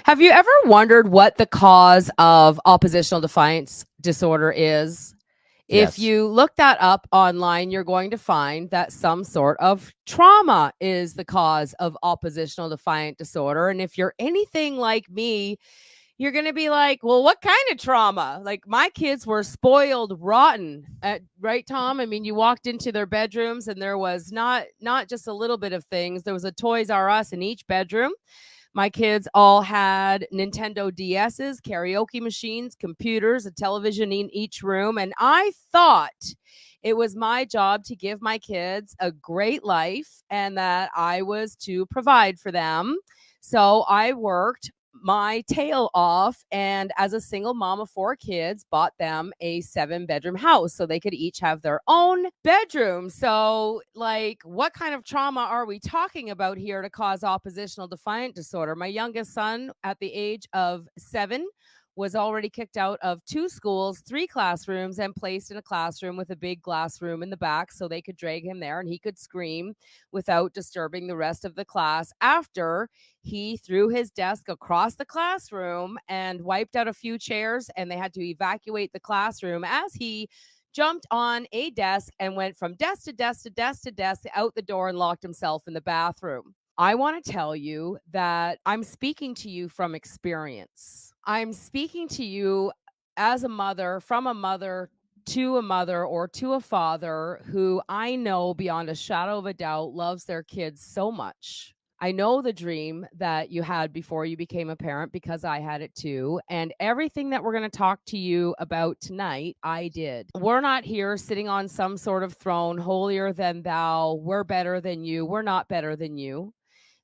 Have you ever wondered what the cause of oppositional defiance disorder is? If Yes. you look that up online, you're going to find that some sort of trauma is the cause of oppositional defiant disorder. And if you're anything like me, you're going to be like, well, what kind of trauma? Like my kids were spoiled rotten, right, Tom? I mean, you walked into their bedrooms and there was not just a little bit of things. There was a Toys R Us in each bedroom. My kids all had Nintendo DSs, karaoke machines, computers, a television in each room. And I thought it was my job to give my kids a great life and that I was to provide for them. So I worked my tail off and as a single mom of 4 kids bought them a 7-bedroom house so they could each have their own bedroom. So like what kind of trauma are we talking about here to cause oppositional defiant disorder? My youngest son at the age of 7 was already kicked out of 2 schools, 3 classrooms, and placed in a classroom with a big glass room in the back so they could drag him there and he could scream without disturbing the rest of the class after he threw his desk across the classroom and wiped out a few chairs, and they had to evacuate the classroom as he jumped on a desk and went from desk to desk to desk to desk out the door and locked himself in the bathroom. I want to tell you that I'm speaking to you from experience. I'm speaking to you as a mother, from a mother to a mother or to a father who I know beyond a shadow of a doubt loves their kids so much. I know the dream that you had before you became a parent because I had it too. And everything that we're going to talk to you about tonight, I did. We're not here sitting on some sort of throne, holier than thou. We're better than you. We're not better than you.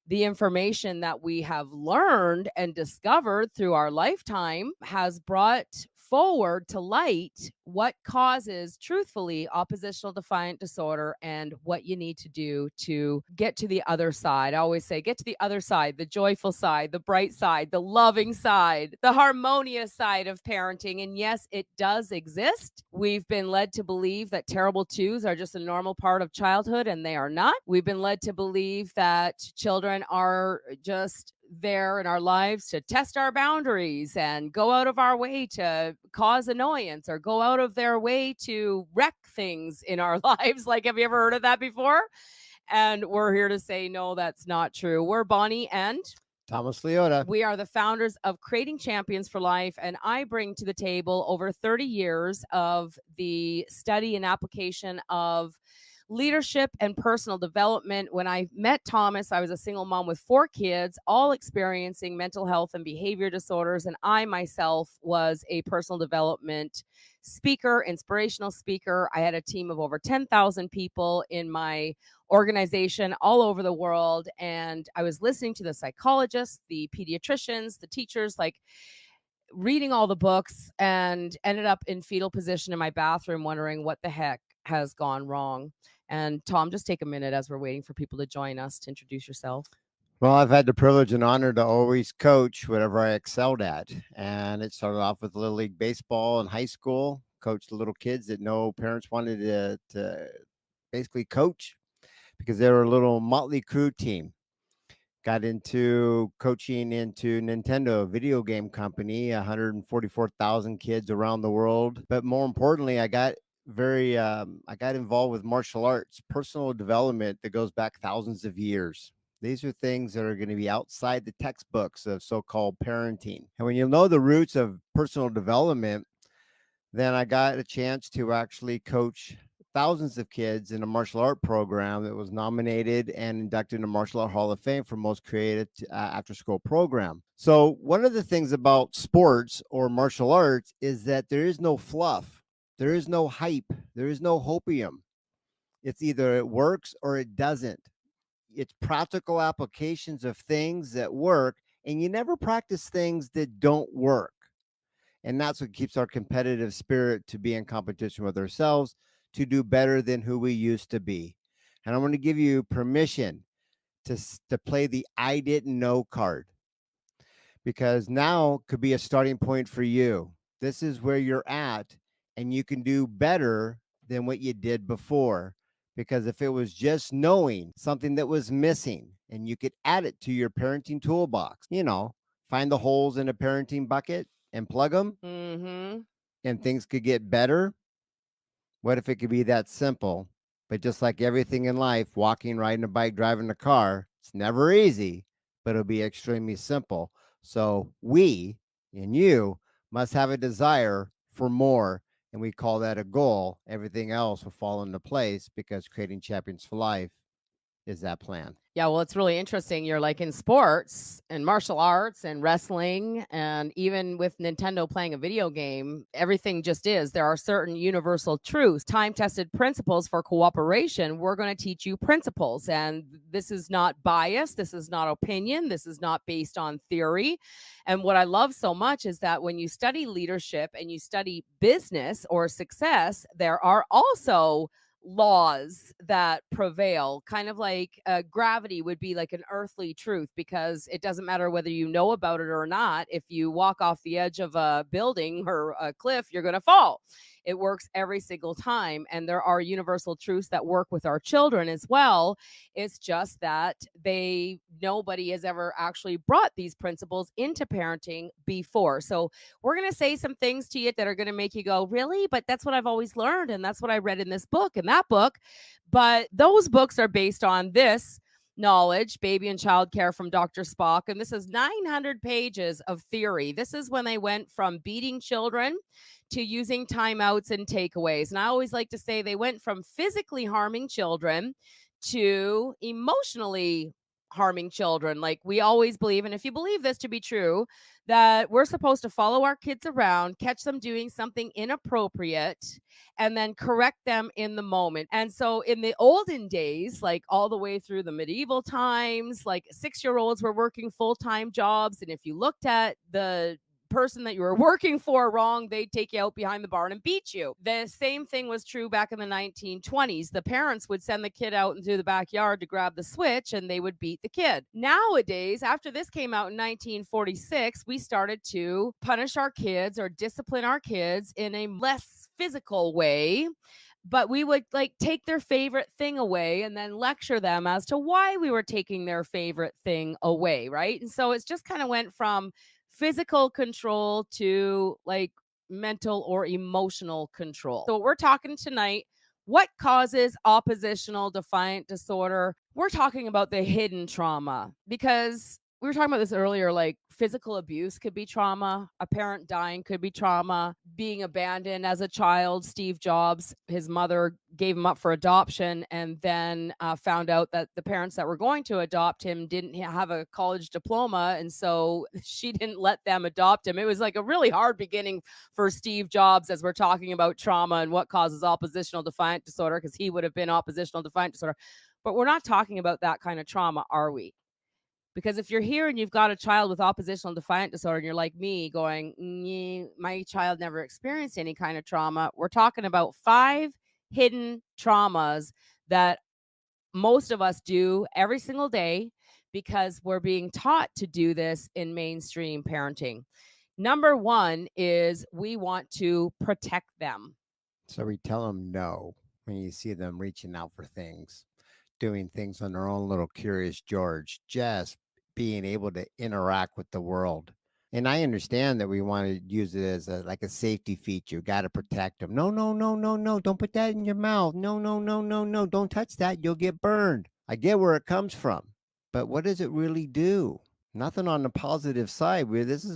The information that we have learned and discovered through our lifetime has brought forward to light what causes, truthfully, oppositional defiant disorder and what you need to do to get to the other side. I always say, get to the other side, the joyful side, the bright side, the loving side, the harmonious side of parenting. And yes, it does exist. We've been led to believe that terrible twos are just a normal part of childhood, and they are not. We've been led to believe that children are just there in our lives to test our boundaries and go out of our way to cause annoyance or go out of their way to wreck things in our lives. Like, have you ever heard of that before? And we're here to say, no, that's not true. We're Bonnie and Thomas Liotta. we are the founders of Creating Champions for Life, and I bring to the table over 30 years of the study and application of leadership and personal development. When I met Thomas, I was a single mom with 4 kids, all experiencing mental health and behavior disorders. And I myself was a personal development speaker, inspirational speaker. I had a team of over 10,000 people in my organization all over the world. And I was listening to the psychologists, the pediatricians, the teachers, like reading all the books, and ended up in fetal position in my bathroom wondering what the heck has gone wrong. And Tom, just take a minute as we're waiting for people to join us to introduce yourself. Well, I've had the privilege and honor to always coach whatever I excelled at. And it started off with Little League Baseball in high school, coached the little kids that no parents wanted to basically coach because they were a little motley crew team. Got into coaching into Nintendo, a video game company, 144,000 kids around the world. But more importantly, I got involved with martial arts, personal development that goes back thousands of years. These are things that are going to be outside the textbooks of so-called parenting. And when you know the roots of personal development, then I got a chance to actually coach thousands of kids in a martial art program that was nominated and inducted in the Martial Art Hall of Fame for most creative after school program. So one of the things about sports or martial arts is that there is no fluff. There is no hype. There is no hopium. It's either it works or it doesn't. It's practical applications of things that work, and you never practice things that don't work. And that's what keeps our competitive spirit to be in competition with ourselves to do better than who we used to be. And I'm going to give you permission to play the I didn't know card, because now could be a starting point for you. This is where you're at, and you can do better than what you did before. Because if it was just knowing something that was missing and you could add it to your parenting toolbox, find the holes in a parenting bucket and plug them, Mhm. and things could get better. What if it could be that simple? But just like everything in life, walking, riding a bike, driving a car, it's never easy, but it'll be extremely simple. So we and you must have a desire for more, and we call that a goal. Everything else will fall into place because creating champions for life is that plan. Yeah, well, it's really interesting. You're like in sports and martial arts and wrestling, and even with Nintendo playing a video game, everything just is. There are certain universal truths, time tested principles for cooperation. We're going to teach you principles. And this is not bias. This is not opinion. This is not based on theory. And what I love so much is that when you study leadership and you study business or success, there are also laws that prevail, kind of like gravity would be like an earthly truth, because it doesn't matter whether you know about it or not. If you walk off the edge of a building or a cliff, you're going to fall. It works every single time. And there are universal truths that work with our children as well. It's just that nobody has ever actually brought these principles into parenting before. So we're going to say some things to you that are going to make you go, really? But that's what I've always learned. And that's what I read in this book and that book. But those books are based on this knowledge, Baby and Child Care from Dr. Spock. And this is 900 pages of theory. This is when they went from beating children to using timeouts and takeaways. And I always like to say they went from physically harming children to emotionally harming children. Like we always believe, and if you believe this to be true, that we're supposed to follow our kids around, catch them doing something inappropriate, and then correct them in the moment. And so in the olden days, like all the way through the medieval times, like 6-year-olds were working full-time jobs. And if you looked at the person that you were working for wrong, they'd take you out behind the barn and beat you. The same thing was true back in the 1920s. The parents would send the kid out into the backyard to grab the switch and they would beat the kid. Nowadays, after this came out in 1946, we started to punish our kids or discipline our kids in a less physical way, but we would like take their favorite thing away and then lecture them as to why we were taking their favorite thing away, right? And so it's just kind of went from physical control to like mental or emotional control. So we're talking tonight, what causes oppositional defiant disorder? We're talking about the hidden trauma, because we were talking about this earlier, like physical abuse could be trauma, a parent dying could be trauma, being abandoned as a child. Steve Jobs, his mother gave him up for adoption and then found out that the parents that were going to adopt him didn't have a college diploma, and so she didn't let them adopt him. It was like a really hard beginning for Steve Jobs, as we're talking about trauma and what causes oppositional defiant disorder, because he would have been oppositional defiant disorder. But we're not talking about that kind of trauma, are we? Because if you're here and you've got a child with oppositional defiant disorder and you're like me going, my child never experienced any kind of trauma, we're talking about 5 hidden traumas that most of us do every single day because we're being taught to do this in mainstream parenting. Number 1 is we want to protect them. So we tell them no when you see them reaching out for things, doing things on their own little curious George, just being able to interact with the world. And I understand that we want to use it as like a safety feature. Got to protect them. No, no, no, no, no. Don't put that in your mouth. No, no, no, no, no. Don't touch that. You'll get burned. I get where it comes from. But what does it really do? Nothing on the positive side.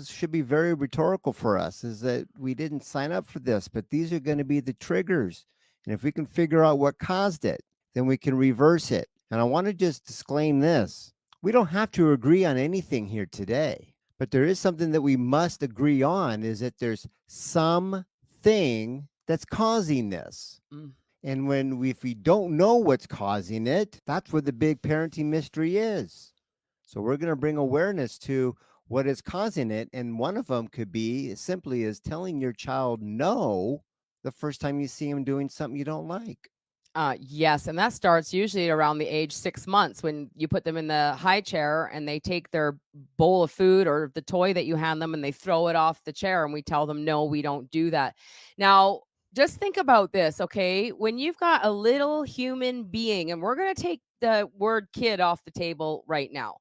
Should be very rhetorical for us, is that we didn't sign up for this, but these are going to be the triggers. And if we can figure out what caused it, then we can reverse it. And I want to just disclaim this. We don't have to agree on anything here today, but there is something that we must agree on, is that there's something that's causing this. Mm. And if we don't know what's causing it, that's where the big parenting mystery is. So we're going to bring awareness to what is causing it. And one of them could be as simply as telling your child no the first time you see him doing something you don't like. Yes, and that starts usually around the age 6 months, when you put them in the high chair and they take their bowl of food or the toy that you hand them and they throw it off the chair, and we tell them, no, we don't do that. Now, just think about this, okay? When you've got a little human being, and we're going to take the word kid off the table right now.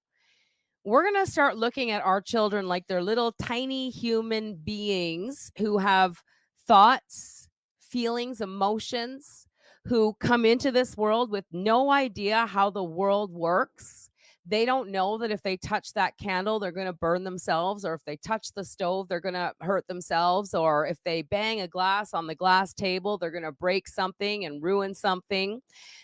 we're going to start looking at our children like they're little tiny human beings who have thoughts, feelings, emotions, who come into this world with no idea how the world works. They don't know that if they touch that candle, they're going to burn themselves, or if they touch the stove, they're going to hurt themselves, or if they bang a glass on the glass table, they're going to break something and ruin something.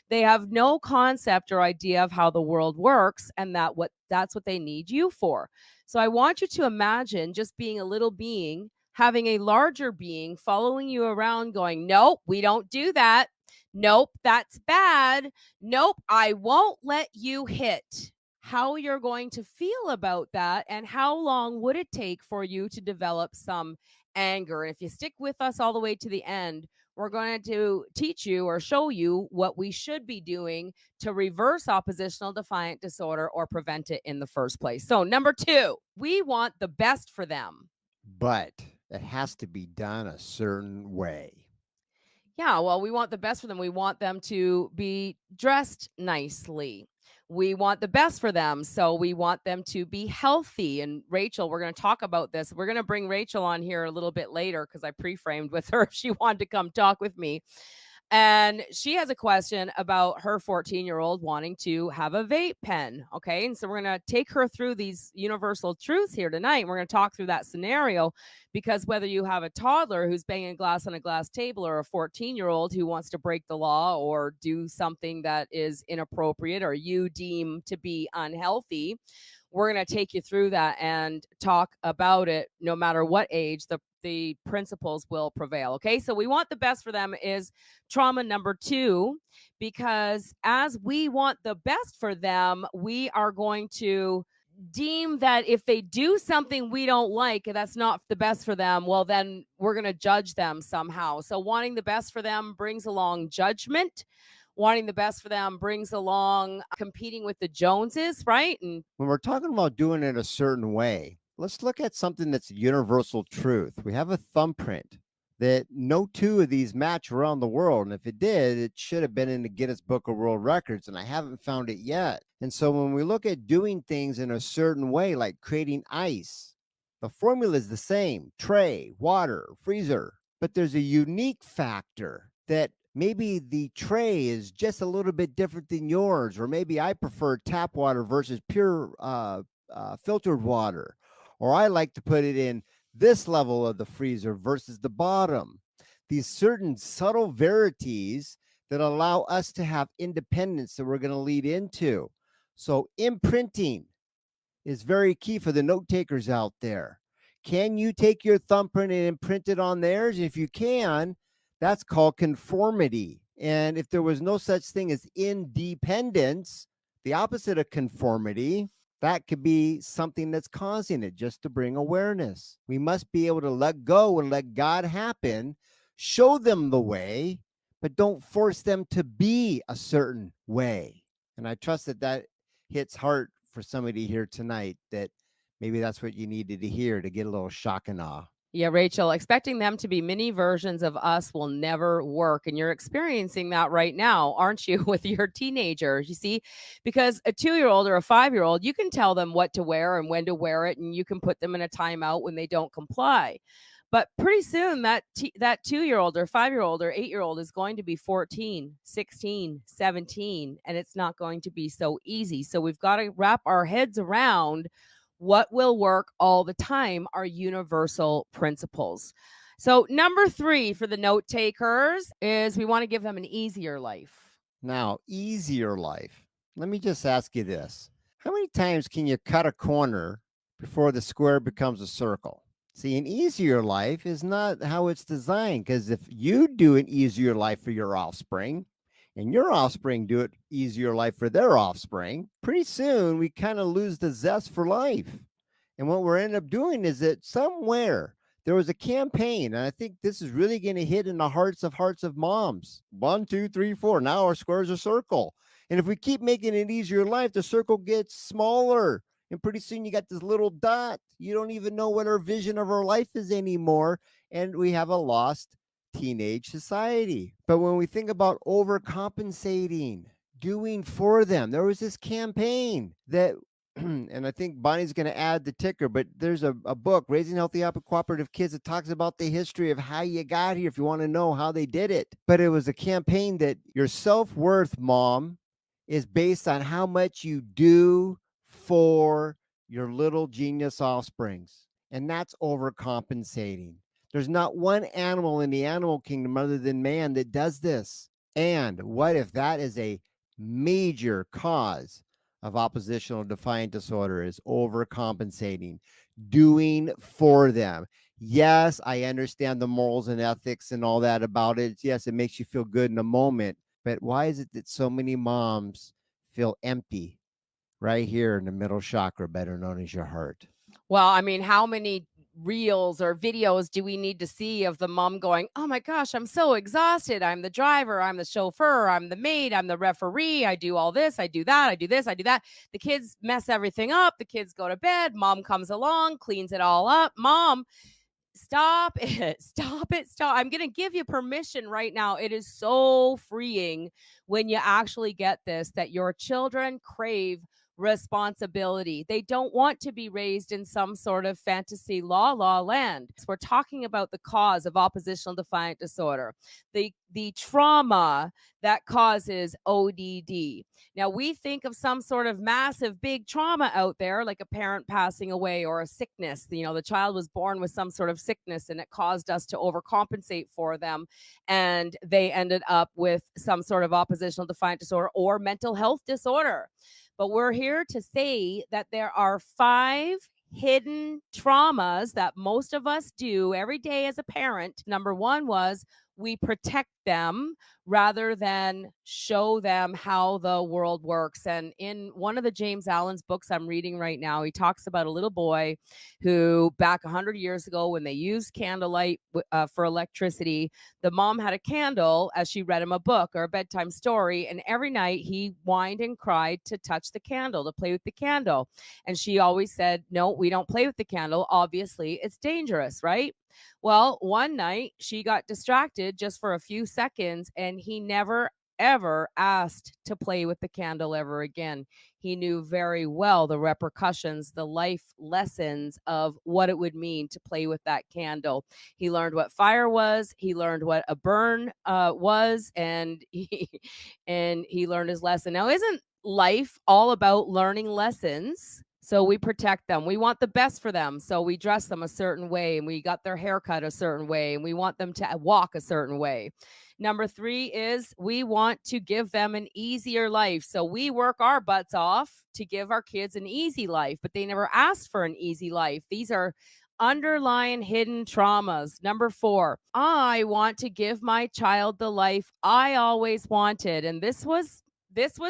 They have no concept or idea of how the world works, and that's what they need you for. So I want you to imagine just being a little being, having a larger being following you around going, "Nope, we don't do that. Nope, that's bad. Nope, I won't let you hit." How you're going to feel about that, and how long would it take for you to develop some anger? And if you stick with us all the way to the end, we're going to teach you or show you what we should be doing to reverse oppositional defiant disorder or prevent it in the first place. So, number 2, we want the best for them. But it has to be done a certain way. Yeah, well, we want the best for them. We want them to be dressed nicely. We want the best for them. So we want them to be healthy. And Rachel, we're going to talk about this. We're going to bring Rachel on here a little bit later because I pre framed with her if she wanted to come talk with me. And she has a question about her 14-year-old wanting to have a vape pen. Okay. And so we're going to take her through these universal truths here tonight. We're going to talk through that scenario because whether you have a toddler who's banging glass on a glass table or a 14-year-old who wants to break the law or do something that is inappropriate or you deem to be unhealthy, we're going to take you through that and talk about it no matter what age. The principles will prevail. Okay. So we want the best for them is trauma number 2, because as we want the best for them, we are going to deem that if they do something we don't like, that's not the best for them, well, then we're going to judge them somehow. So wanting the best for them brings along judgment. Wanting the best for them brings along competing with the Joneses, right? And When we're talking about doing it a certain way, let's look at something that's universal truth. We have a thumbprint that no two of these match around the world. And if it did, it should have been in the Guinness Book of World Records, and I haven't found it yet. And so when we look at doing things in a certain way, like creating ice, the formula is the same: tray, water, freezer. But there's a unique factor that maybe the tray is just a little bit different than yours, or maybe I prefer tap water versus pure filtered water, or I like to put it in this level of the freezer versus the bottom. These certain subtle verities that allow us to have independence that we're going to lead into. So, imprinting is very key for the note takers out there. Can you take your thumbprint and imprint it on theirs? If you can, that's called conformity. And if there was no such thing as independence, the opposite of conformity, that could be something that's causing it, just to bring awareness. We must be able to let go and let God happen, show them the way, but don't force them to be a certain way. And I trust that that hits heart for somebody here tonight, that maybe that's what you needed to hear to get a little shock and awe. yeah, Rachel, expecting them to be mini versions of us will never work. And you're experiencing that right now, aren't you, with your teenagers? You see, because a 2-year-old or a 5-year-old, you can tell them what to wear and when to wear it, and you can put them in a timeout when they don't comply. But pretty soon that 2-year-old or 5-year-old or 8-year-old is going to be 14, 16, 17, and it's not going to be so easy. So we've got to wrap our heads around what will work all the time are universal principles. So, number 3 for the note takers is we want to give them an easier life. Now, easier life. Let me just ask you this: how many times can you cut a corner before the square becomes a circle? See, an easier life is not how it's designed, because if you do an easier life for your offspring and your offspring do it easier life for their offspring, pretty soon we kind of lose the zest for life. And what we're ending up doing is that somewhere there was a campaign, and I think this is really going to hit in the hearts of moms. 1, 2, 3, 4. Now our square is a circle. And if we keep making it easier life, the circle gets smaller. And pretty soon you got this little dot. You don't even know what our vision of our life is anymore. And we have a lost teenage society. But when we think about overcompensating, doing for them, there was this campaign that And I think Bonnie's going to add the ticker, but there's a book, Raising Healthy, Happy, Cooperative Kids, that talks about the history of how you got here if you want to know how they did it. But it was a campaign that your self worth, mom, is based on how much you do for your little genius offsprings. And that's overcompensating. There's not one animal in the animal kingdom other than man that does this. And what if that is a major cause of oppositional defiant disorder, is overcompensating, doing for them? Yes, I understand the morals and ethics and all that about it. Yes, it makes you feel good in a moment. But why is it that so many moms feel empty right here in the middle chakra, better known as your heart? Well, I mean, how many reels or videos do we need to see of the mom going, "Oh my gosh, I'm so exhausted. I'm the driver, I'm the chauffeur, I'm the maid, I'm the referee. I do all this, I do that, I do this, I do that." The kids mess everything up. The kids go to bed. Mom comes along, cleans it all up. Mom, stop it. Stop it. Stop. I'm going to give you permission right now. It is so freeing when you actually get this, that your children crave responsibility. They don't want to be raised in some sort of fantasy la land. We're talking about the cause of oppositional defiant disorder, the trauma that causes ODD. Now, we think of some sort of massive big trauma out there, like a parent passing away or a sickness. The child was born with some sort of sickness and it caused us to overcompensate for them. And they ended up with some sort of oppositional defiant disorder or mental health disorder. But we're here to say that there are 5 hidden traumas that most of us do every day as a parent. Number 1 was we protect them rather than show them how the world works. And in one of the James Allen's books I'm reading right now, he talks about a little boy who, back 100 years ago, when they used candlelight for electricity, the mom had a candle as she read him a book or a bedtime story. And every night he whined and cried to touch the candle, to play with the candle. And she always said, "No, we don't play with the candle. Obviously, it's dangerous, right?" Well, one night she got distracted just for a few seconds and he never ever asked to play with the candle ever again. He knew very well the repercussions, the life lessons of what it would mean to play with that candle. He learned what fire was, he learned what a burn was, and he learned his lesson. Now, isn't life all about learning lessons? So we protect them. We want the best for them. So we dress them a certain way and we got their haircut a certain way and we want them to walk a certain way. Number 3 is we want to give them an easier life. So we work our butts off to give our kids an easy life, but they never asked for an easy life. These are underlying hidden traumas. Number 4, I want to give my child the life I always wanted. And this was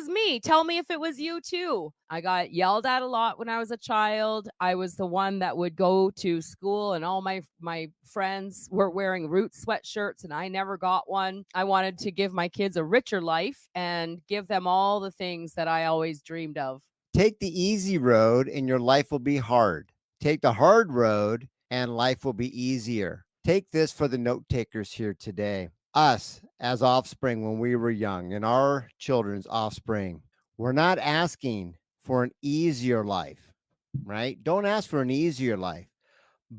me. Tell me if it was you too. I got yelled at a lot when I was a child. I was the one that would go to school and all my friends were wearing Roots sweatshirts and I never got one. I wanted to give my kids a richer life and give them all the things that I always dreamed of. Take the easy road and your life will be hard. Take the hard road and life will be easier. Take this for the note takers here today. Us as offspring, when we were young, and our children's offspring, we're not asking for an easier life, right? Don't ask for an easier life,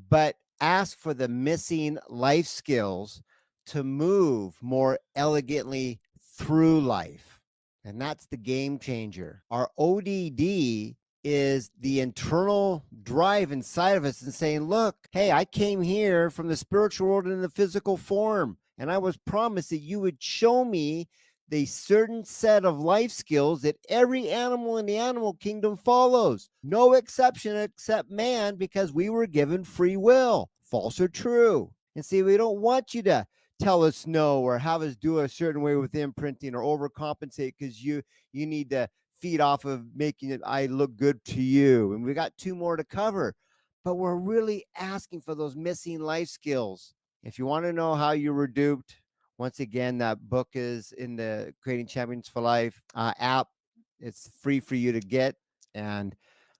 but ask for the missing life skills to move more elegantly through life. And that's the game changer. Our ODD is the internal drive inside of us and saying, look, hey, I came here from the spiritual world in the physical form, and I was promised that you would show me the certain set of life skills that every animal in the animal kingdom follows. No exception except man, because we were given free will. False or true? And see, we don't want you to tell us no or have us do a certain way with imprinting or overcompensate because you need to feed off of making it I look good to you. And we got 2 more to cover, but we're really asking for those missing life skills. If you want to know how you were duped, once again, that book is in the Creating Champions for Life app. It's free for you to get. And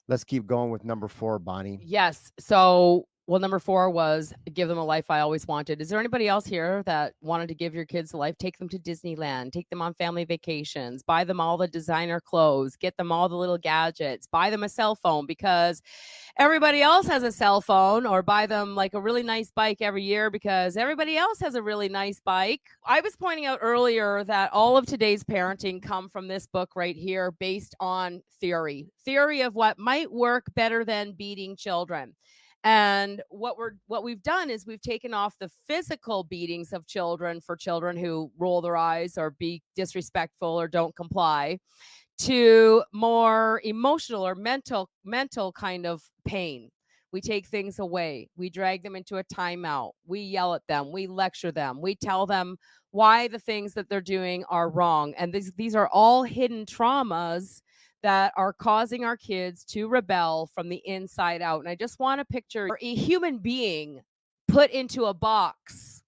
let's keep going with number 4, Bonnie. Yes. So Well, number 4 was give them a life I always wanted. Is there anybody else here that wanted to give your kids a life? Take them to Disneyland, take them on family vacations, buy them all the designer clothes, get them all the little gadgets, buy them a cell phone because everybody else has a cell phone, or buy them like a really nice bike every year because everybody else has a really nice bike. I was pointing out earlier that all of today's parenting come from this book right here based on theory of what might work better than beating children. And what we've done is we've taken off the physical beatings of children for children who roll their eyes or be disrespectful or don't comply, to more emotional or mental kind of pain. We take things away. We drag them into a timeout. We yell at them. We lecture them. We tell them why the things that they're doing are wrong. And these are all hidden traumas that are causing our kids to rebel from the inside out. And I just want to picture a human being put into a box,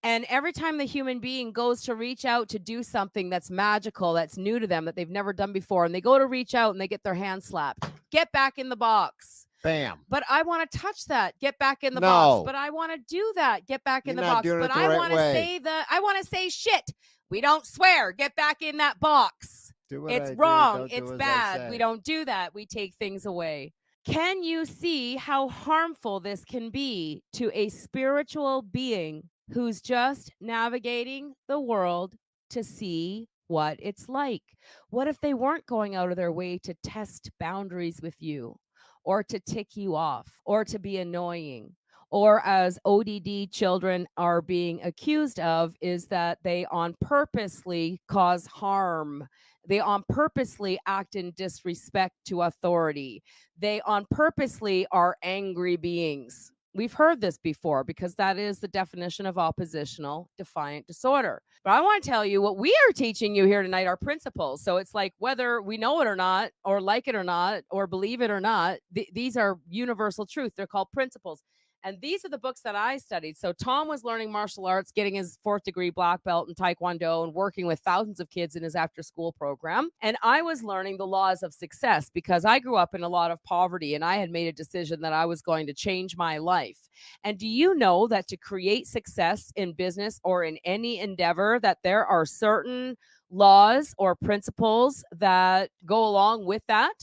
and every time the human being goes to reach out to do something that's magical, that's new to them, that they've never done before, and they go to reach out and they get their hand slapped, get back in the box. Bam. But I want to touch that. Get back in the No. box. But I want to do that. Get back in You're the not box. doing it But the I right want to way. I want to say shit. We don't swear. Get back in that box. Do what It's I do, wrong. don't do It's as I bad. We say. don't do that. We take things away. Can you see how harmful this can be to a spiritual being who's just navigating the world to see what it's like? What if they weren't going out of their way to test boundaries with you, or to tick you off, or to be annoying? Or, as ODD children are being accused of, is that they on purposely cause harm. They on purposely act in disrespect to authority. They on purposely are angry beings. We've heard this before because that is the definition of oppositional defiant disorder. But I want to tell you what we are teaching you here tonight are principles. So it's like whether we know it or not, or like it or not, or believe it or not, these are universal truth. They're called principles. And these are the books that I studied. So Tom was learning martial arts, getting his 4th degree black belt in Taekwondo, and working with thousands of kids in his after school program. And I was learning the laws of success because I grew up in a lot of poverty, and I had made a decision that I was going to change my life. And do you know that to create success in business or in any endeavor, that there are certain laws or principles that go along with that?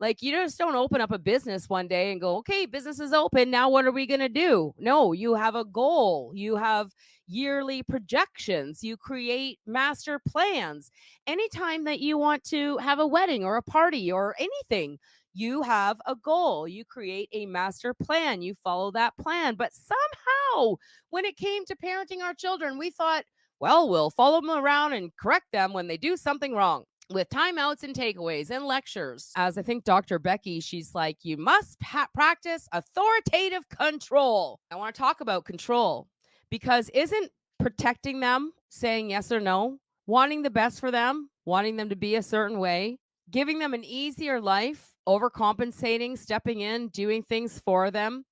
Like, you just don't open up a business one day and go, okay, business is open. Now what are we going to do? No, you have a goal. You have yearly projections. You create master plans. Anytime that you want to have a wedding or a party or anything, you have a goal. You create a master plan. You follow that plan. But somehow, when it came to parenting our children, we thought, well, we'll follow them around and correct them when they do something wrong, with timeouts and takeaways and lectures. As I think Dr. Becky, she's like, you must practice authoritative control. I want to talk about control because isn't protecting them, saying yes or no, wanting the best for them, wanting them to be a certain way, giving them an easier life, overcompensating, stepping in, doing things for them,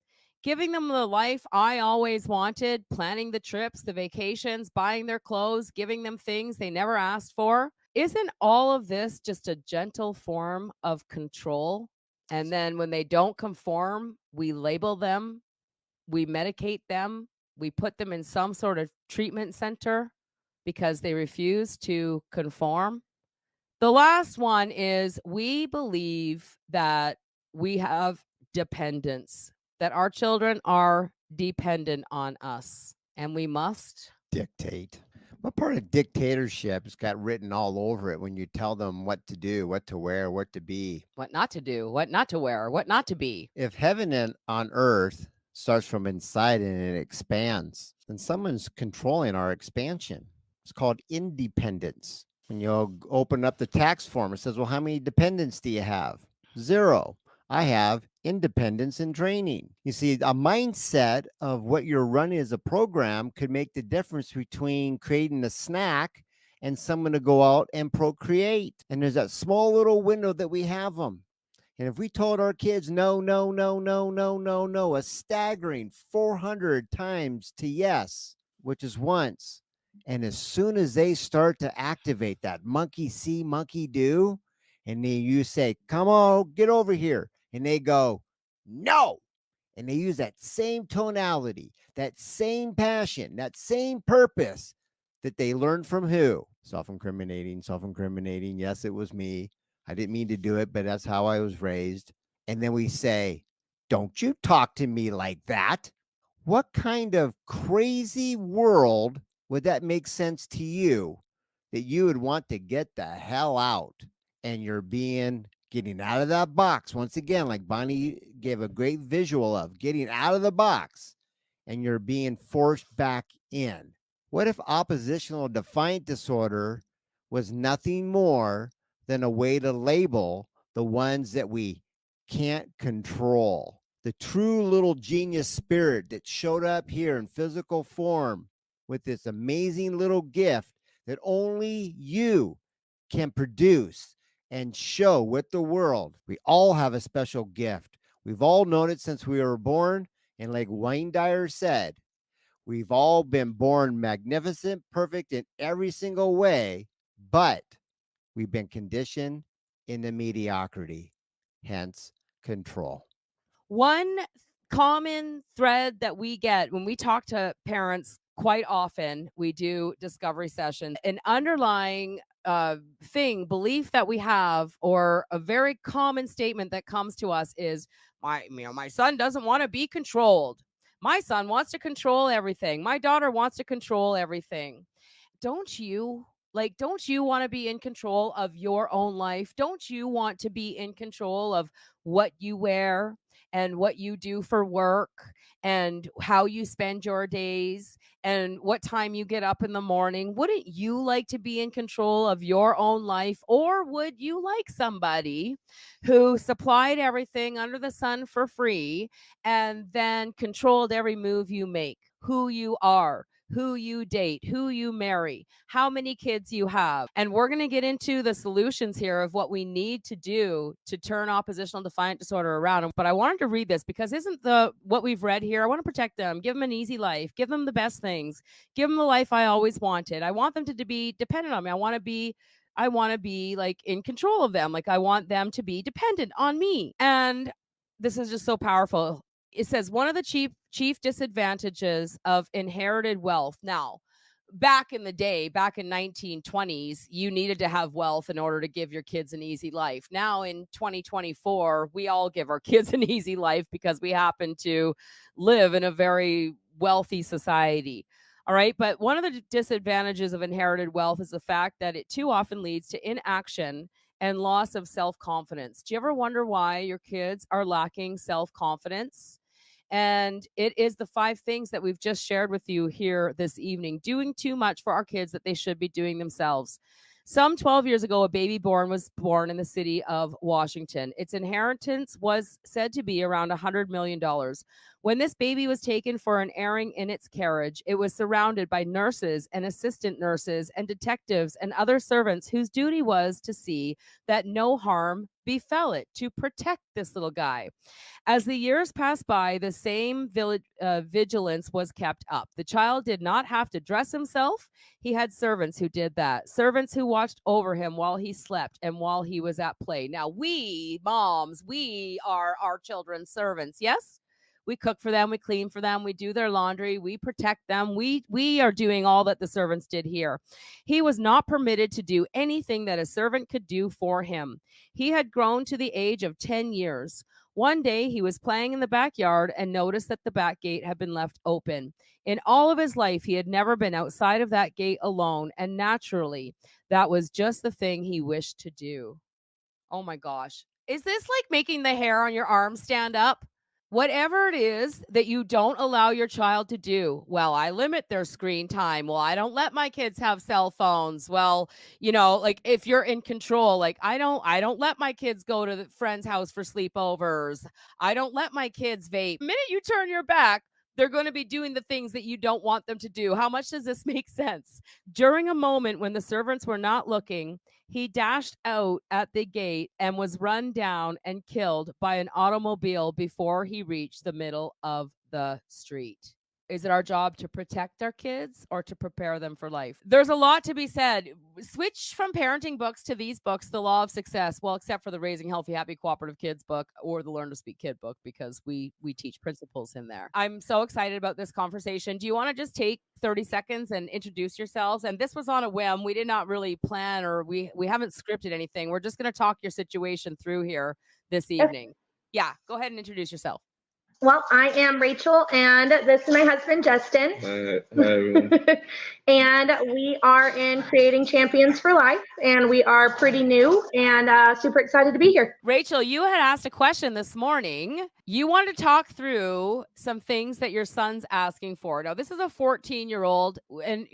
giving them the life I always wanted, planning the trips, the vacations, buying their clothes, giving them things they never asked for? Isn't all of this just a gentle form of control? And then when they don't conform, we label them, we medicate them, we put them in some sort of treatment center because they refuse to conform. The last one is we believe that we have dependence, that our children are dependent on us, and we must Dictate. What part of dictatorship has got written all over it when you tell them what to do, what to wear, what to be? what not to do, what not to wear, what not to be. If heaven on earth starts from inside and it expands, then someone's controlling our expansion. It's called independence. When you open up the tax form, it says, well, how many dependents do you have? 0. I have independence in training. You see, a mindset of what you're running as a program could make the difference between creating a snack and someone to go out and procreate. And there's that small little window that we have them. And if we told our kids no, no, no, no, no, no, no, a staggering 400 times to yes, which is once, and as soon as they start to activate that monkey see, monkey do, and then you say, come on, get over here, and they go, no, And they use that same tonality, that same passion, that same purpose that they learned from who? Self incriminating, self incriminating. Yes, it was me. I didn't mean to do it, but that's how I was raised. And then we say, don't you talk to me like that. What kind of crazy world would that make sense to you that you would want to get the hell out and you're being getting out of that box once again, like Bonnie gave a great visual of getting out of the box and you're being forced back in? What if oppositional defiant disorder was nothing more than a way to label the ones that we can't control? The true little genius spirit that showed up here in physical form with this amazing little gift that only you can produce and show with the world. We all have a special gift. We've all known it since we were born. And like Wayne Dyer said, we've all been born magnificent, perfect in every single way, but we've been conditioned into mediocrity, hence control. One common thread that we get when we talk to parents quite often, we do discovery sessions, an underlying belief that we have, or a very common statement that comes to us is, my son doesn't want to be controlled. My son wants to control everything. My daughter wants to control everything. Don't you? Like, don't you want to be in control of your own life? Don't you want to be in control of what you wear and what you do for work and how you spend your days and what time you get up in the morning? Wouldn't you like to be in control of your own life? Or would you like somebody who supplied everything under the sun for free and then controlled every move you make, who you are, who you date, who you marry, how many kids you have? And we're going to get into the solutions here of what we need to do to turn oppositional defiant disorder around. But I wanted to read this because isn't the what we've read here? I want to protect them, give them an easy life, give them the best things, give them the life I always wanted. I want them to be dependent on me. I want to be like in control of them. Like I want them to be dependent on me. And this is just so powerful. It says one of the chief disadvantages of inherited wealth. Now, back in the day, back in 1920s, you needed to have wealth in order to give your kids an easy life. Now in 2024, we all give our kids an easy life because we happen to live in a very wealthy society. All right. But one of the disadvantages of inherited wealth is the fact that it too often leads to inaction and loss of self confidence. Do you ever wonder why your kids are lacking self confidence? And it is the 5 things that we've just shared with you here this evening, doing too much for our kids that they should be doing themselves. Some 12 years ago, a baby was born in the city of Washington. Its inheritance was said to be around $100 million. When this baby was taken for an airing in its carriage, it was surrounded by nurses and assistant nurses and detectives and other servants whose duty was to see that no harm befell it, to protect this little guy. As the years passed by, the same vigilance was kept up. The child did not have to dress himself. He had servants who did that, servants who watched over him while he slept and while he was at play. Now, we moms, we are our children's servants. Yes? We cook for them, we clean for them, we do their laundry, we protect them. We are doing all that the servants did here. He was not permitted to do anything that a servant could do for him. He had grown to the age of 10 years. One day he was playing in the backyard and noticed that the back gate had been left open. In all of his life, he had never been outside of that gate alone, and naturally, that was just the thing he wished to do. Oh my gosh. Is this like making the hair on your arm stand up? Whatever it is that you don't allow your child to do. Well, I limit their screen time. Well, I don't let my kids have cell phones. Well, like if you're in control, like I don't let my kids go to the friend's house for sleepovers. I don't let my kids vape. The minute you turn your back, they're going to be doing the things that you don't want them to do. How much does this make sense? During a moment when the servants were not looking, he dashed out at the gate and was run down and killed by an automobile before he reached the middle of the street. Is it our job to protect our kids or to prepare them for life? There's a lot to be said. Switch from parenting books to these books, The Law of Success. Well, except for the Raising Healthy, Happy, Cooperative Kids book or the Learn to Speak Kid book, because we teach principles in there. I'm so excited about this conversation. Do you want to just take 30 seconds and introduce yourselves? And this was on a whim. We did not really plan, or we haven't scripted anything. We're just going to talk your situation through here this evening. Yeah, go ahead and introduce yourself. Well, I am Rachel, and this is my husband, Justin. Hi, everyone. And we are in Creating Champions for Life, and we are pretty new and super excited to be here. Rachel, you had asked a question this morning. You wanted to talk through some things that your son's asking for. Now, this is a 14-year-old, and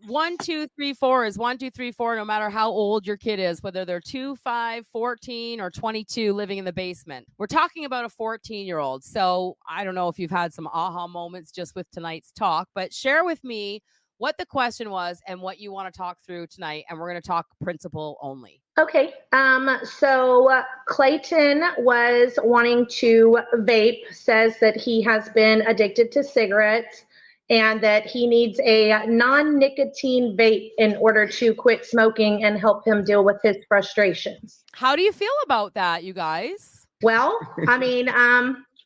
1, 2, 3, 4 is 1, 2, 3, 4, no matter how old your kid is, whether they're 2, 5, 14, or 22 living in the basement. We're talking about a 14-year-old. So I don't know if you've had some aha moments just with tonight's talk, but share with me what the question was and what you want to talk through tonight. And we're going to talk principle only. Okay. So Clayton was wanting to vape, says that he has been addicted to cigarettes, and that he needs a non-nicotine vape in order to quit smoking and help him deal with his frustrations. How do you feel about that, you guys? Well, I mean,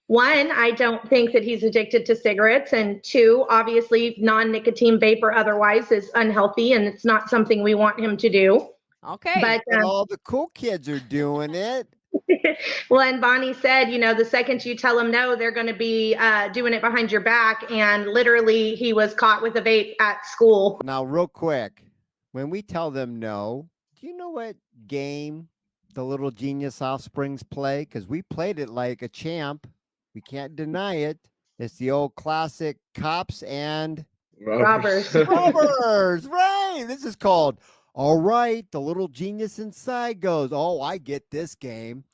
one, I don't think that he's addicted to cigarettes, and two, obviously non-nicotine vape or otherwise is unhealthy, and it's not something we want him to do. Okay. But all the cool kids are doing it. Well, and Bonnie said, the second you tell them no, they're going to be doing it behind your back. And literally, he was caught with a vape at school. Now, real quick, when we tell them no, do you know what game the little genius offsprings play? Because we played it like a champ. We can't deny it. It's the old classic cops and Robbers. robbers. Right. This is called, all right, the little genius inside goes, oh, I get this game.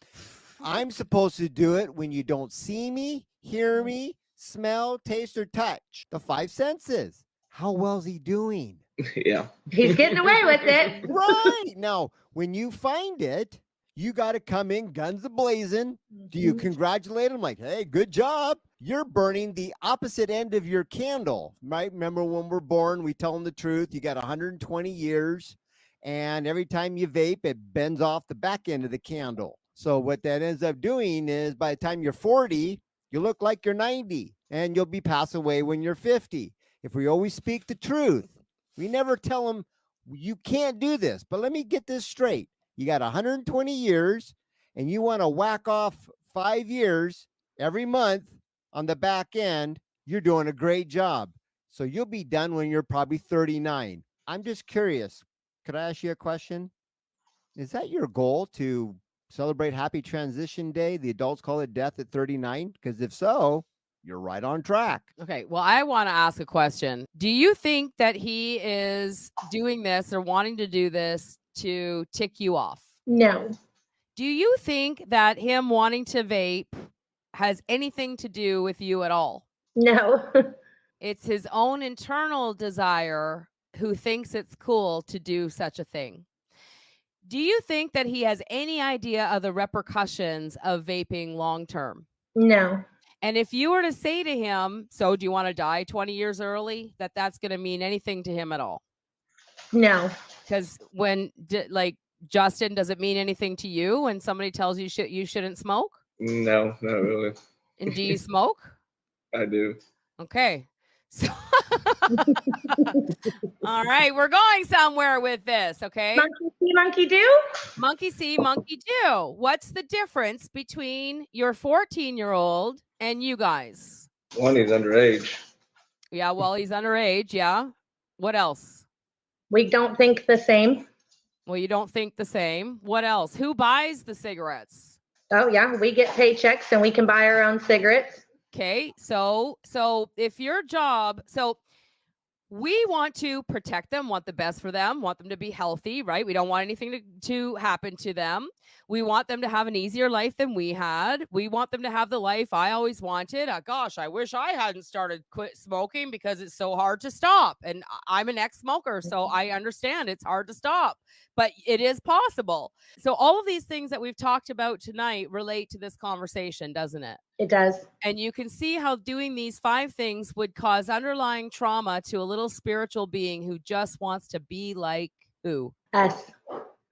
I'm supposed to do it when you don't see me, hear me, smell, taste, or touch. The 5 senses. How well's he doing? Yeah. He's getting away with it. Right. Now, when you find it, you got to come in guns a-blazing. Do you congratulate him like, hey, good job? You're burning the opposite end of your candle, right? Remember when we're born, we tell them the truth. You got 120 years, and every time you vape, it bends off the back end of the candle. So what that ends up doing is by the time you're 40, you look like you're 90, and you'll be passed away when you're 50. If we always speak the truth, we never tell them, you can't do this. But let me get this straight. You got 120 years, and you want to whack off 5 years every month on the back end, you're doing a great job. So you'll be done when you're probably 39. I'm just curious. Could I ask you a question? Is that your goal, to celebrate Happy Transition Day? The adults call it death at 39. Because if so, you're right on track. Okay. Well, I want to ask a question. Do you think that he is doing this or wanting to do this to tick you off? No. Do you think that him wanting to vape has anything to do with you at all? No. It's his own internal desire who thinks it's cool to do such a thing. Do you think that he has any idea of the repercussions of vaping long term? No. And if you were to say to him, so do you want to die 20 years early, that's going to mean anything to him at all? No. Because when, Justin, does it mean anything to you when somebody tells you you shouldn't smoke? No, not really. And do you smoke? I do. Okay. So all right, we're going somewhere with this, okay? Monkey see, monkey do? Monkey see, monkey do. What's the difference between your 14-year-old and you guys? One, he's underage. Yeah, well, he's underage, yeah. What else? We don't think the same. Well, you don't think the same. What else? Who buys the cigarettes? Oh, yeah, we get paychecks and we can buy our own cigarettes. Okay, so if your job, we want to protect them, want the best for them, want them to be healthy, right? We don't want anything to happen to them. We want them to have an easier life than we had. We want them to have the life I always wanted. Gosh, I wish I hadn't quit smoking because it's so hard to stop. And I'm an ex-smoker, so I understand it's hard to stop, but it is possible. So all of these things that we've talked about tonight relate to this conversation, doesn't it? It does. And you can see how doing these 5 things would cause underlying trauma to a little spiritual being who just wants to be like who? Us.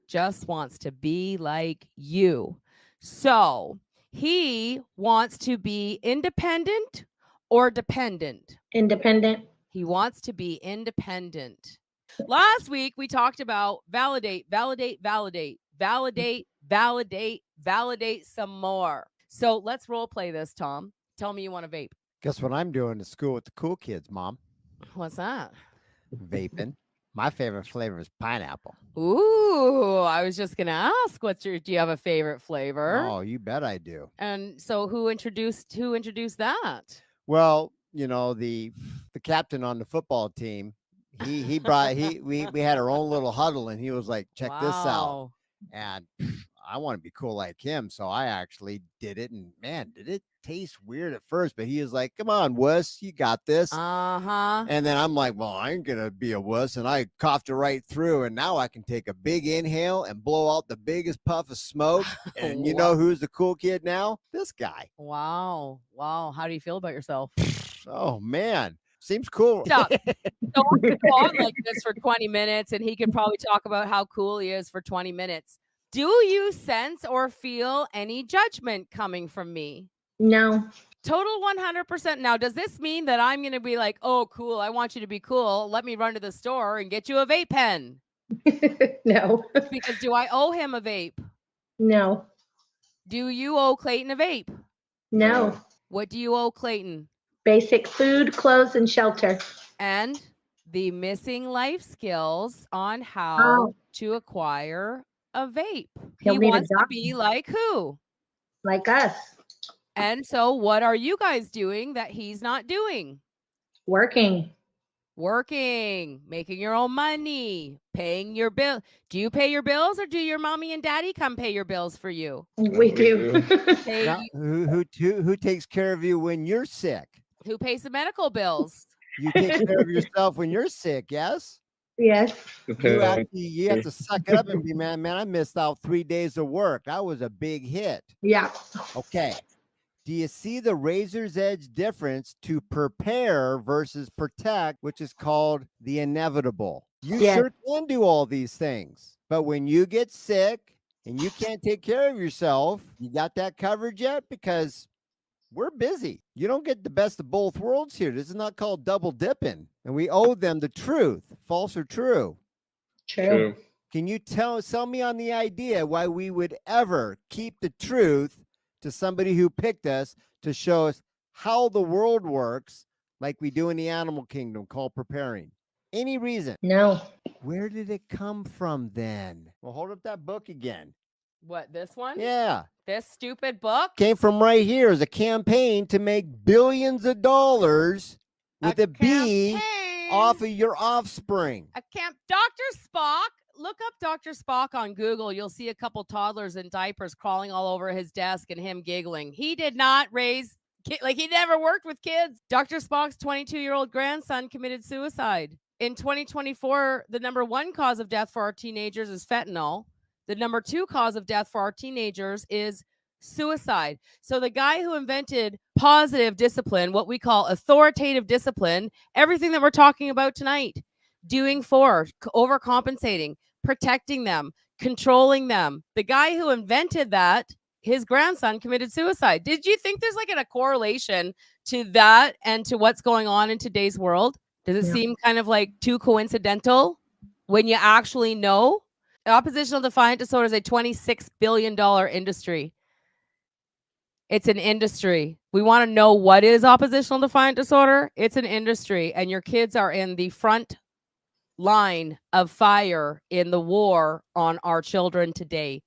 Just wants to be like you. So he wants to be independent or dependent? Independent. He wants to be independent. Last week, we talked about validate some more. So let's role play this, Tom. Tell me you want to vape. Guess what I'm doing at school with the cool kids, Mom? What's that? Vaping. My favorite flavor is pineapple. Ooh, I was just going to ask, do you have a favorite flavor? Oh, you bet I do. And so who introduced that? Well, the captain on the football team, we had our own little huddle, and he was like, check this out. And I want to be cool like him. So I actually did it, and man, did it taste weird at first, but he was like, come on, wuss, you got this. And then I'm like, well, I ain't gonna be a wuss, and I coughed it right through, and now I can take a big inhale and blow out the biggest puff of smoke. And you know who's the cool kid now? This guy. Wow. How do you feel about yourself? Oh man, seems cool. Stop. So we could go on like this for 20 minutes, and he could probably talk about how cool he is for 20 minutes. Do you sense or feel any judgment coming from me? No. Total 100%. Now, does this mean that I'm going to be like, oh, cool, I want you to be cool. Let me run to the store and get you a vape pen? No. Because do I owe him a vape? No. Do you owe Clayton a vape? No. What do you owe Clayton? Basic food, clothes, and shelter. And the missing life skills on how to acquire a vape. He wants to be like who? Like us. And so what are you guys doing that he's not doing? Working, making your own money, paying your bill. Do you pay your bills, or do your mommy and daddy come pay your bills for you? We do. Now, who takes care of you when you're sick? Who pays the medical bills? You take care of yourself when you're sick, yes? Yes. You have to suck it up and be, man, I missed out 3 days of work. That was a big hit. Yeah. Okay. Do you see the razor's edge difference to prepare versus protect, which is called the inevitable? You sure can do all these things, but when you get sick and you can't take care of yourself, you got that covered yet? Because we're busy. You don't get the best of both worlds here. This is not called double dipping, and we owe them the truth. False or true? True. Can you sell me on the idea why we would ever keep the truth to somebody who picked us to show us how the world works, like we do in the animal kingdom, called preparing? Any reason? No. Where did it come from then? Well, hold up that book again. What, this one? Yeah. This stupid book? Came from right here as a campaign to make billions of dollars with a B off of your offspring. Dr. Spock. Look up Dr. Spock on Google. You'll see a couple toddlers in diapers crawling all over his desk and him giggling. He did not raise kids. Like, he never worked with kids. Dr. Spock's 22-year-old grandson committed suicide. In 2024, the number 1 cause of death for our teenagers is fentanyl. The number 2 cause of death for our teenagers is suicide. So the guy who invented positive discipline, what we call authoritative discipline, everything that we're talking about tonight, doing for, overcompensating, protecting them, controlling them. The guy who invented that, his grandson committed suicide. Did you think there's like a correlation to that and to what's going on in today's world? Does it seem kind of like too coincidental when you actually know? Oppositional defiant disorder is a $26 billion industry. It's an industry. We want to know what is oppositional defiant disorder. It's an industry, and your kids are in the front line of fire in the war on our children today.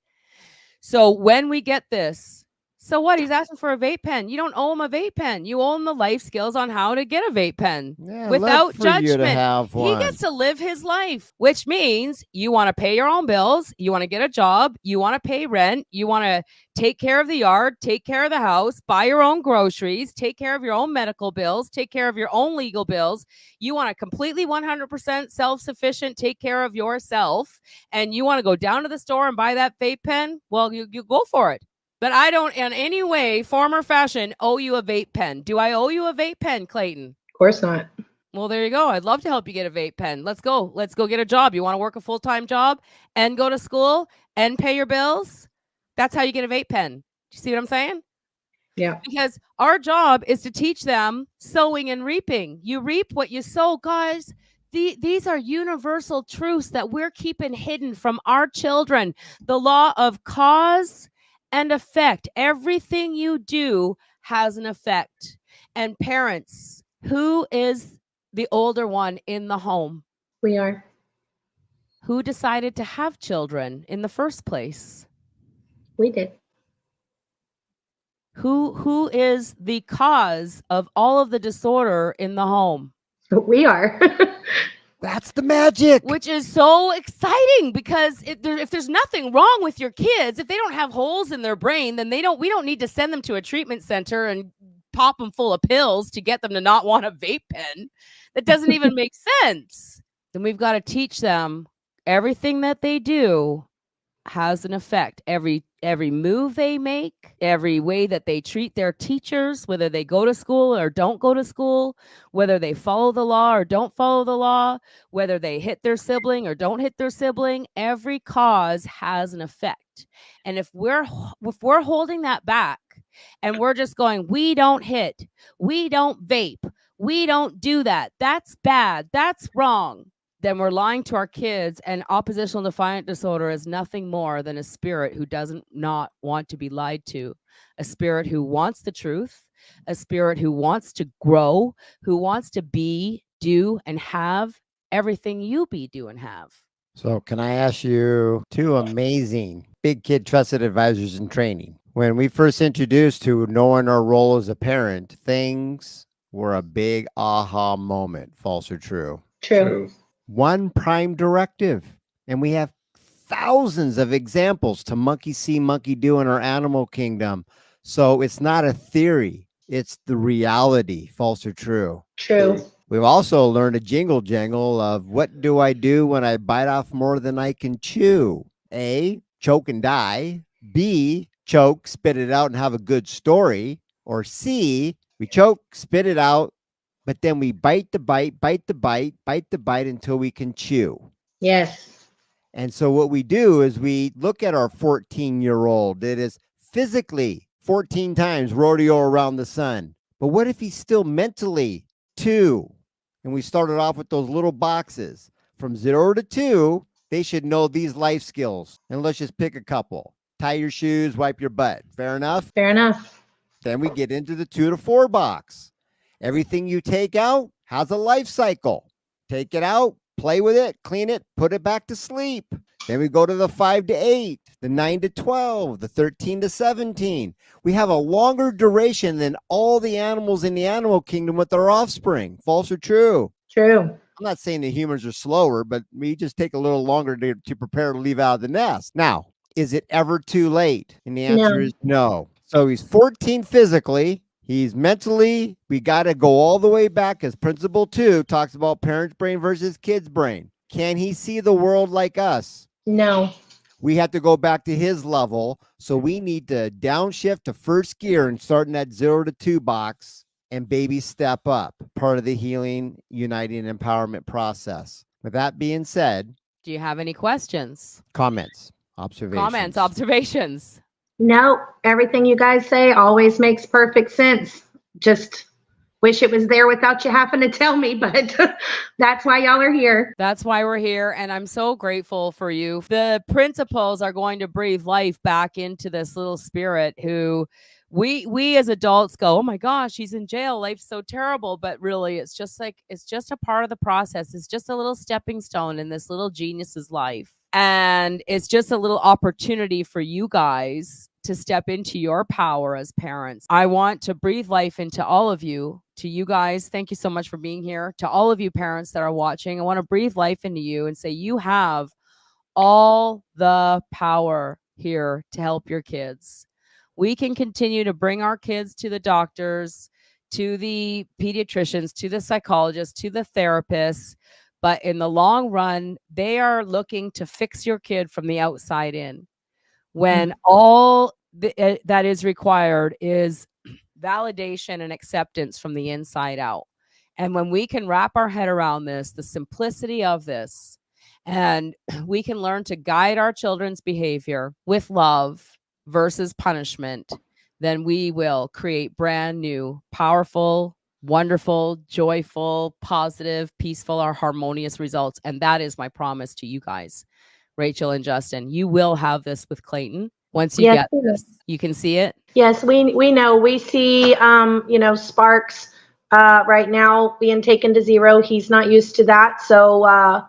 So when we get this, So what? He's asking for a vape pen. You don't owe him a vape pen. You owe him the life skills on how to get a vape pen without for you to judgment. have He one. gets to live his life, which means you want to pay your own bills. You want to get a job. You want to pay rent. You want to take care of the yard, take care of the house, buy your own groceries, take care of your own medical bills, take care of your own legal bills. You want to completely 100% self-sufficient, take care of yourself, and you want to go down to the store and buy that vape pen. Well, you go for it. But I don't in any way, form or fashion, owe you a vape pen. Do I owe you a vape pen, Clayton? Of course not. Well, there you go. I'd love to help you get a vape pen. Let's go. Let's go get a job. You want to work a full-time job and go to school and pay your bills? That's how you get a vape pen. Do you see what I'm saying? Yeah. Because our job is to teach them sowing and reaping. You reap what you sow, guys. These are universal truths that we're keeping hidden from our children. The law of cause and effect. Everything you do has an effect. And parents, who is the older one in the home? We are. Who decided to have children in the first place? We did. Who is the cause of all of the disorder in the home? We are. That's the magic. Which is so exciting because if there's nothing wrong with your kids, if they don't have holes in their brain, then we don't need to send them to a treatment center and pop them full of pills to get them to not want a vape pen. That doesn't even make sense. Then we've got to teach them everything that they do has an effect. Every move they make, every way that they treat their teachers, whether they go to school or don't go to school, whether they follow the law or don't follow the law, whether they hit their sibling or don't hit their sibling, every cause has an effect. And if we're holding that back and we're just going, we don't hit, we don't vape, we don't do that, that's bad, that's wrong, then we're lying to our kids. And oppositional defiant disorder is nothing more than a spirit who doesn't not want to be lied to, a spirit who wants the truth, a spirit who wants to grow, who wants to be, do, and have everything you be, do, and have. So can I ask you two amazing big kid trusted advisors in training? When we first introduced to knowing our role as a parent, things were a big aha moment. False or true? True. One prime directive. And we have thousands of examples to monkey see, monkey do in our animal kingdom. So it's not a theory. It's the reality. False or true? True. We've also learned a jingle jangle of what do I do when I bite off more than I can chew? A, choke and die. B, choke, spit it out and have a good story. Or C, we choke, spit it out, but then we bite the bite until we can chew. Yes. And so what we do is we look at our 14-year-old that is physically 14 times rodeo around the sun. But what if he's still mentally 2? And we started off with those little boxes. From 0 to 2, they should know these life skills. And let's just pick a couple. Tie your shoes, wipe your butt. Fair enough? Fair enough. Then we get into the 2 to 4 box. Everything you take out has a life cycle. Take it out, play with it, clean it, put it back to sleep. Then we go to the 5 to 8, the 9 to 12, the 13 to 17. We have a longer duration than all the animals in the animal kingdom with their offspring. False or true? True. I'm not saying the humans are slower, but we just take a little longer to prepare to leave out of the nest. Now, is it ever too late? And the answer is no. So he's 14 physically. He's mentally, we got to go all the way back, as Principle 2 talks about parents' brain versus kids' brain. Can he see the world like us? No. We have to go back to his level. So we need to downshift to first gear and start in that 0 to 2 box and baby step up. Part of the healing, uniting, empowerment process. With that being said, do you have any questions? Comments, observations? No, everything you guys say always makes perfect sense. Just wish it was there without you having to tell me, but that's why y'all are here. That's why we're here, and I'm so grateful for you. The principles are going to breathe life back into this little spirit who we as adults go, oh my gosh, he's in jail, life's so terrible. But really, it's just a part of the process. It's just a little stepping stone in this little genius's life. And it's just a little opportunity for you guys to step into your power as parents. I want to breathe life into all of you, to you guys. Thank you so much for being here. To all of you parents that are watching, I want to breathe life into you and say you have all the power here to help your kids. We can continue to bring our kids to the doctors, to the pediatricians, to the psychologists, to the therapists. But in the long run, they are looking to fix your kid from the outside in. When all that is required is validation and acceptance from the inside out. And when we can wrap our head around this, the simplicity of this, and we can learn to guide our children's behavior with love versus punishment, then we will create brand new, powerful, wonderful, joyful, positive, peaceful, or harmonious results. And that is my promise to you guys, Rachel and Justin. You will have this with Clayton. Once you get this, you can see it. Yes, we know. We see, Sparks right now being taken to zero. He's not used to that. So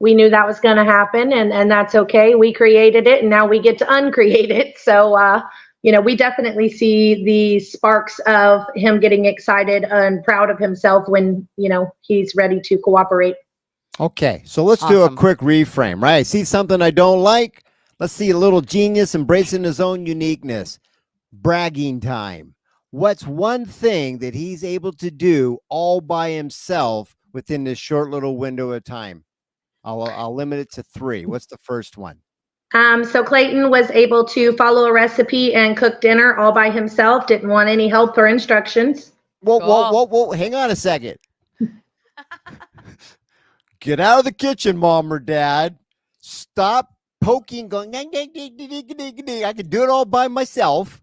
we knew that was going to happen, and that's okay. We created it, and now we get to uncreate it. So, we definitely see the sparks of him getting excited and proud of himself when, he's ready to cooperate. Okay, so let's do a quick reframe, right? I see something I don't like. Let's see a little genius embracing his own uniqueness. Bragging time. What's one thing that he's able to do all by himself within this short little window of time? I'll limit it to 3. What's the first one? So Clayton was able to follow a recipe and cook dinner all by himself. Didn't want any help or instructions. Whoa. Hang on a second. Get out of the kitchen, Mom or Dad. Stop poking, going, I can do it all by myself.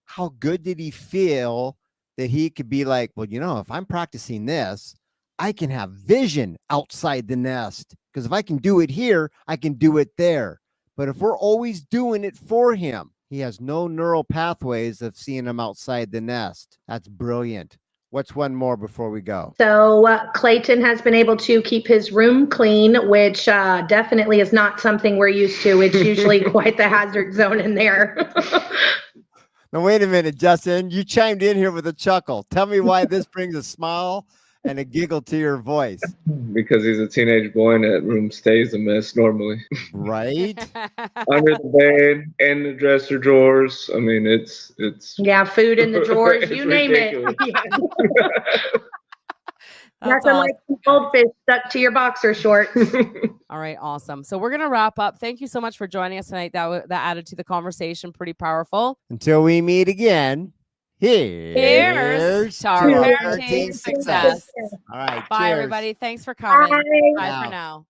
How good did he feel that he could be like, well, if I'm practicing this, I can have vision outside the nest. Because if I can do it here, I can do it there. But if we're always doing it for him, he has no neural pathways of seeing him outside the nest. That's brilliant. What's one more before we go? So Clayton has been able to keep his room clean, which definitely is not something we're used to. It's usually quite the hazard zone in there. Now, wait a minute, Justin. You chimed in here with a chuckle. Tell me why this brings a smile and a giggle to your voice. Because he's a teenage boy and that room stays a mess normally. Right? Under the bed and the dresser drawers. I mean, it's yeah, food in the drawers, you name it. Nothing like goldfish stuck to your boxer shorts. All right, awesome. So we're gonna wrap up. Thank you so much for joining us tonight. That added to the conversation. Pretty powerful. Until we meet again. Here's to our parenting success. All right. Bye, cheers. everybody. Thanks for coming. Bye. Bye for now.